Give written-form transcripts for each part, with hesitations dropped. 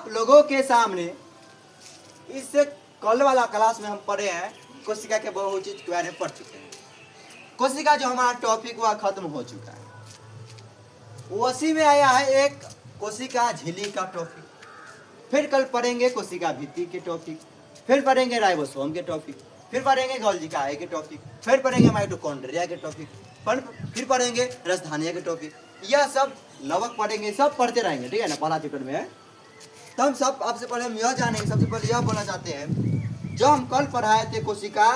आप लोगों के सामने इस कल वाला क्लास में हम पढ़े हैं, कोशिका के बहुत चीज के बारे में पढ़ चुके हैं। कोशिका जो हमारा टॉपिक हुआ खत्म हो चुका है, उसी में आया है एक कोशिका झिल्ली का टॉपिक। फिर कल पढ़ेंगे कोशिका भित्ति के टॉपिक, फिर पढ़ेंगे राइबोसोम के टॉपिक, फिर पढ़ेंगे गोल्गी काहे के टॉपिक, फिर पढ़ेंगे माइटोकॉन्ड्रिया के टॉपिक, फिर पढ़ेंगे राजधानिया के टॉपिक। यह सब लगभग पढ़ेंगे, सब पढ़ते रहेंगे, ठीक है ना। पहला चैप्टर में है तो हम सब आपसे पहले हम यह जानेंगे, सबसे पहले यह बोलना चाहते हैं, जो हम कल पढ़ाए थे कोशिका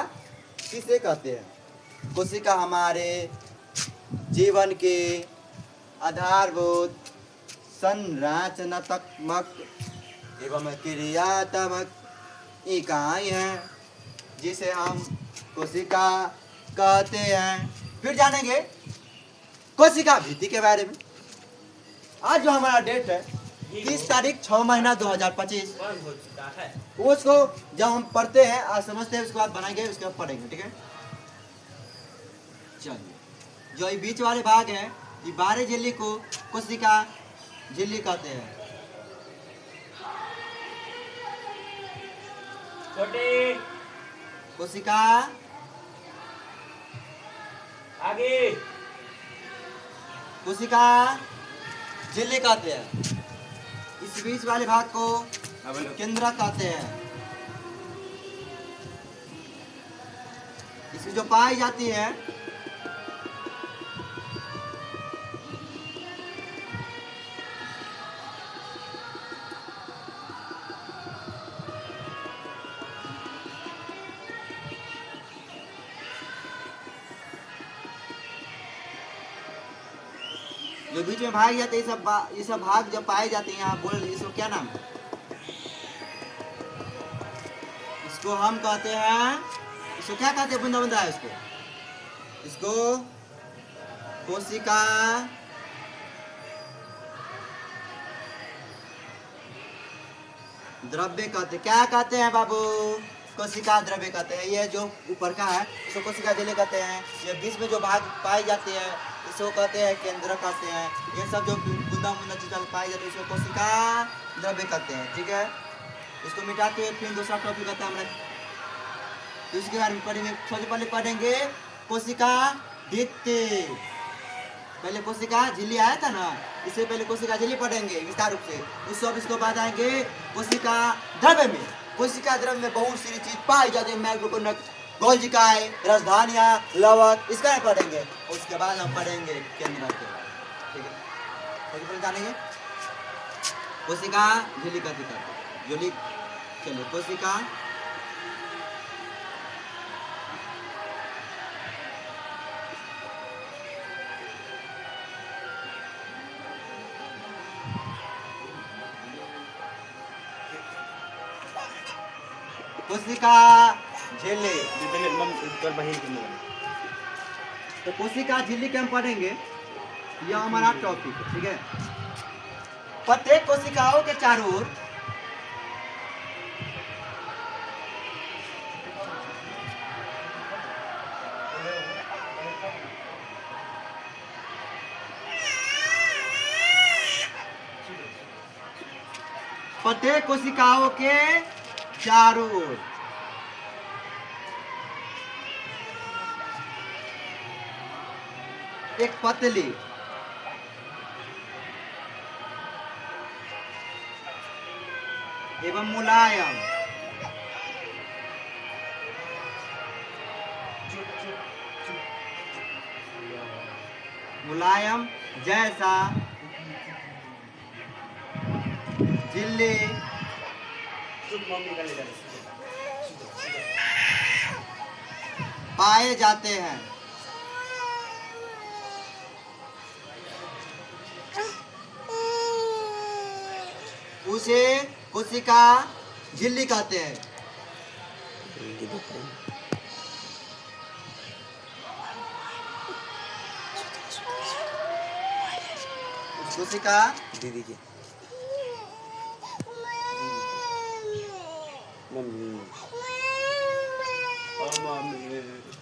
किसे कहते हैं। कोशिका हमारे जीवन के आधारभूत संरचनात्मक एवं क्रियात्मक इकाई है, जिसे हम कोशिका कहते हैं। फिर जानेंगे कोशिका भित्ति के बारे में। आज जो हमारा डेट है 30 तारीख 6 महीना 2025, उसको जब हम पढ़ते हैं आज समझते हैं, उसके बाद बनाएंगे, उसके बाद पढ़ेंगे, ठीक है। चलिए, जो ये बीच वाले भाग है, ये 12 झिल्ली को कोशिका झिल्ली कहते हैं। छोटे कोशिका आगे कोशिका झिल्ली कहते हैं। इस बीच वाले भाग को केंद्रक कहते हैं। इसमें जो पाई जाती है जो बीच में भाग जाते हैं, ये सब भाग जब पाए जाते हैं, यहाँ बोल इसको क्या नाम है? इसको हम कहते हैं, इसको क्या कहते हैं? बुंदा बुंदा है इसको कोशिका द्रव्य कहते हैं। क्या कहते हैं बाबू? कोशिका द्रव्य कहते हैं। ये जो ऊपर का है इसको कोशिका झिल्ली कहते हैं। ये बीच में जो भाग पाए जाते हैं इसको कहते हैं केंद्र कहते हैं। ये सब जो बूंदा बूंदा चीज पाई जाती है इसको कोशिका द्रव्य कहते हैं, ठीक है। इसको मिटाते हुए फिर दूसरा टॉपिक आता है हमारा, तो इसके बारे में पढ़ेंगे। सबसे पहले पढ़ेंगे कोशिका भित्ति। पहले कोशिका झिल्ली आया था ना, इससे पहले कोशिका झिल्ली पढ़ेंगे विस्तार रूप से। उस सब इसको बाद आएंगे कोशिका द्रव्य में। कोशिका द्रव्य में बहुत सारी चीज पाई जाती है, माइटोकॉन्ड्रिया, गोल्गी काहे, राजधानिया, लवक, इसका पढ़ेंगे। उसके बाद हम पढ़ेंगे केंद्र के, ठीक है। सबसे पहले जानेंगे कोशिका झिल्ली का झिल्ली। चलिए, कोशिका कोशिका झिल्ली। तो कोशिका झिल्ली के हम पढ़ेंगे, यह हमारा टॉपिक है, ठीक है। प्रत्येक कोशिकाओं के चारों ओर प्रत्येक कोशिकाओं के चारों ओर एक पतली एवं मुलायम जैसा झिल्ली पाए जाते हैं। उसे कोशिका झिल्ली कहते हैं। कोशिका दीदी की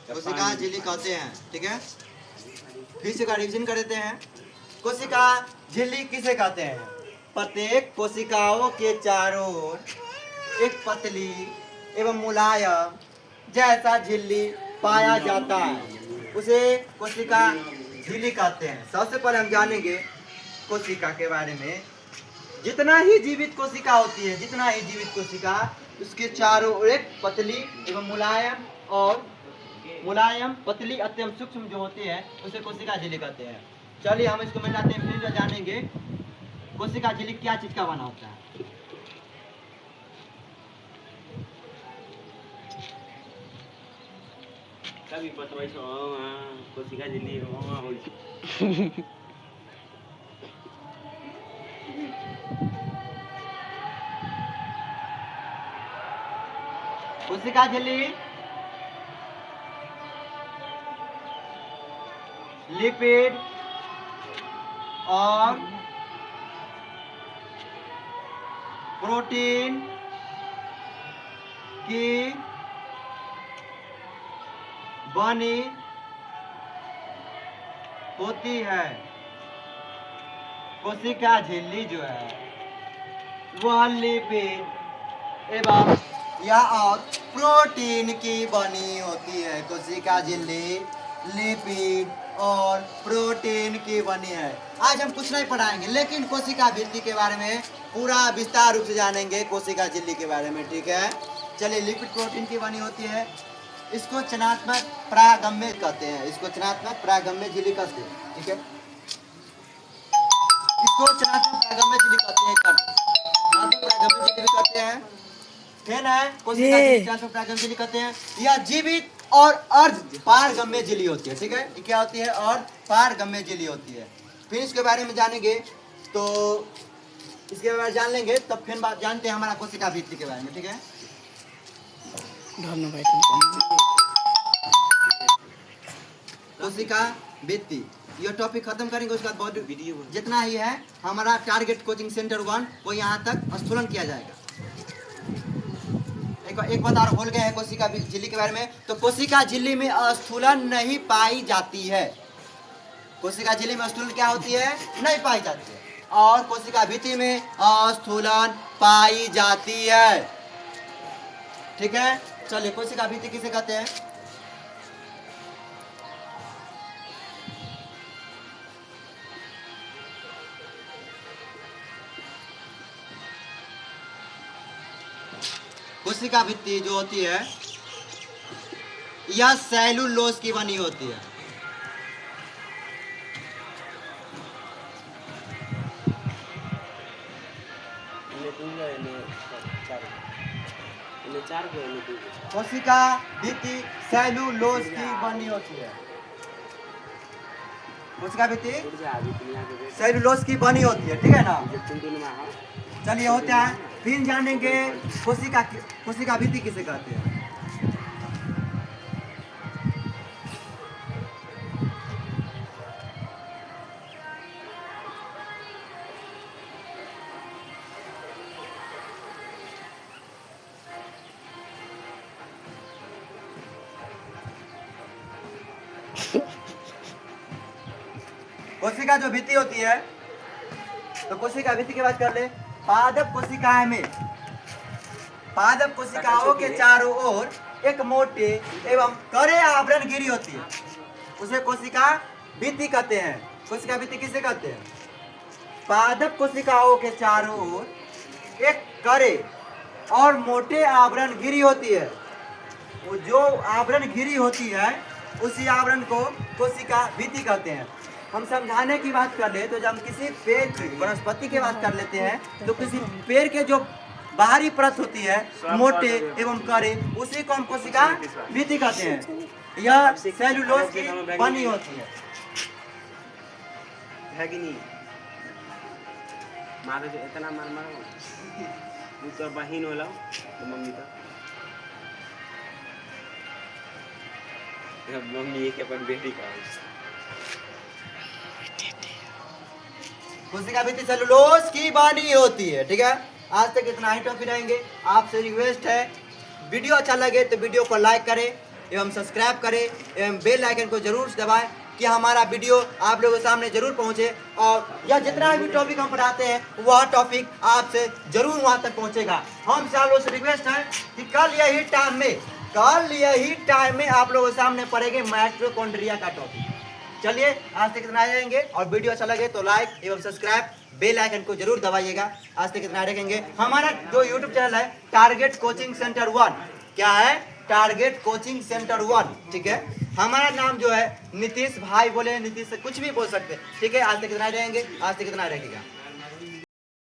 कोशिका झिल्ली कहते हैं, ठीक है। फिर से रिविजन कर देते हैं। कोशिका झिल्ली किसे कहते हैं? प्रत्येक कोशिकाओं के चारों ओर एक पतली एवं मुलायम जैसा झिल्ली पाया जाता है, उसे कोशिका झिल्ली कहते हैं। सबसे पहले हम जानेंगे कोशिका के बारे में। जितना ही जीवित कोशिका होती है, जितना ही जीवित कोशिका, उसके चारों ओर एक पतली एवं मुलायम पतली अत्यंत सूक्ष्म जो होती है उसे कोशिका झिल्ली कहते हैं। चलिए हम इसको मिलाते हैं, फिर जानेंगे कोशिका झिल्ली क्या चीज का बना होता है। कभी पतवाई सो कोशिका झिल्ली होइ छै। कोशिका झिल्ली लिपिड और प्रोटीन की बनी होती है। कोशिका झिल्ली जो है वह लिपिड एवं या और प्रोटीन की बनी होती है। कोशिका झिल्ली लिपिड और प्रोटीन की बनी है। आज हम कुछ नहीं पढ़ाएंगे, लेकिन कोशिका भित्ति के बारे में पूरा विस्तार रूप से जानेंगे कोशिका झिल्ली के बारे में, ठीक है। चलिए, लिपिड प्रोटीन की बनी होती है। इसको चयनात्मक परागम्य कहते हैं, इसको चयनात्मक परागम्य झिल्ली कहते हैं, ठीक है। इसको चयनात्मक परागम्य झिल्ली कहते हैं, परागम्य झिल्ली भी कहते हैं। फिर है कोशिका झिल्ली, चयनात्मक परागम्य झिल्ली कहते हैं। यह जीवित और अर्ध पारगम्य झिल्ली होती है, ठीक है। ये क्या होती है? और पारगम्य झिल्ली होती है। फिर इसके बारे में जानेंगे, तो इसके बारे में जान लेंगे तब फिर बात जानते हैं हमारा कोशिका भित्ति के बारे में, ठीक है। कोशिका भित्ति ये टॉपिक खत्म करेंगे, उसके बाद बहुत वीडियो जितना ही है हमारा टारगेट कोचिंग सेंटर 1 वो यहाँ तक स्थूलन किया जाएगा। एक बात और भूल गए हैं कोशिका झिल्ली के बारे में, तो कोशिका झिल्ली में स्थूलन नहीं पाई जाती है। कोशिका झिल्ली में स्थूलन क्या होती है? नहीं पाई जाती है। और कोशिका भित्ति में स्थूलन पाई जाती है, ठीक है। चलिए, कोशिका भित्ति किसे कहते हैं? कोशिका भित्ति जो होती है यह सेलुलोज की बनी होती है। कोशिका भित्ति सेलुलोज की बनी होती है। कोशिका भित्ति सेलुलोज की बनी होती है, ठीक है ना। चलिए, होता है। फिर जानेंगे कोशिका भित्ति किसे कहते हैं। कोशिका जो भित्ति होती है, तो कोशिका भित्ति की बात कर ले। पादप कोशिकाएं में पादप कोशिकाओं के चारों ओर एक मोटे एवं कड़े आवरण घिरी होती है, उसे कोशिका भित्ति कहते हैं। कोशिका भित्ति किसे कहते हैं? पादप कोशिकाओं के चारों ओर एक कड़े और मोटे आवरण घिरी होती है। वो जो आवरण घिरी होती है उसी आवरण को कोशिका भित्ति कहते हैं। हम समझाने की बात कर ले तो जब हम किसी पेड़ की वनस्पति की बात कर लेते हैं तो किसी पेड़ के जो बाहरी परत होती है मोटे एवं कड़े, उसी को हम कोशिका भित्ति कहते हैं। यह सेलुलोज की बनी होती है। इतना मार तो बहिन होला तो मम्मी तो मम्मी एक अपन बेटी का कोशिका भित्ति सेलुलोज की बनी होती है, ठीक है। आज तक इतना ही टॉपिक रहेंगे। आपसे रिक्वेस्ट है, वीडियो अच्छा लगे तो वीडियो को लाइक करें एवं सब्सक्राइब करें एवं बेल आइकन को जरूर दबाएं कि हमारा वीडियो आप लोगों के सामने जरूर पहुंचे और यह जितना भी टॉपिक हम पढ़ाते हैं वह टॉपिक आपसे जरूर वहां तक पहुंचेगा। हमसे आप लोगों से रिक्वेस्ट है कि कल यही टाइम में आप लोगों के सामने पढ़ेंगे माइटोकॉन्ड्रिया का टॉपिक। चलिए आज तक इतना रहेंगे और वीडियो अच्छा लगे तो लाइक एवं सब्सक्राइब बेल आइकन को जरूर दबाइएगा। आज तक इतना रखेंगे। हमारा जो यूट्यूब चैनल है टारगेट कोचिंग सेंटर 1, क्या है? टारगेट कोचिंग सेंटर 1, ठीक है। हमारा नाम जो है नीतीश भाई बोले, नीतीश से कुछ भी बोल सकते हैं, ठीक है। आज तक इतना रहेंगे, आज तक इतना रहेगा।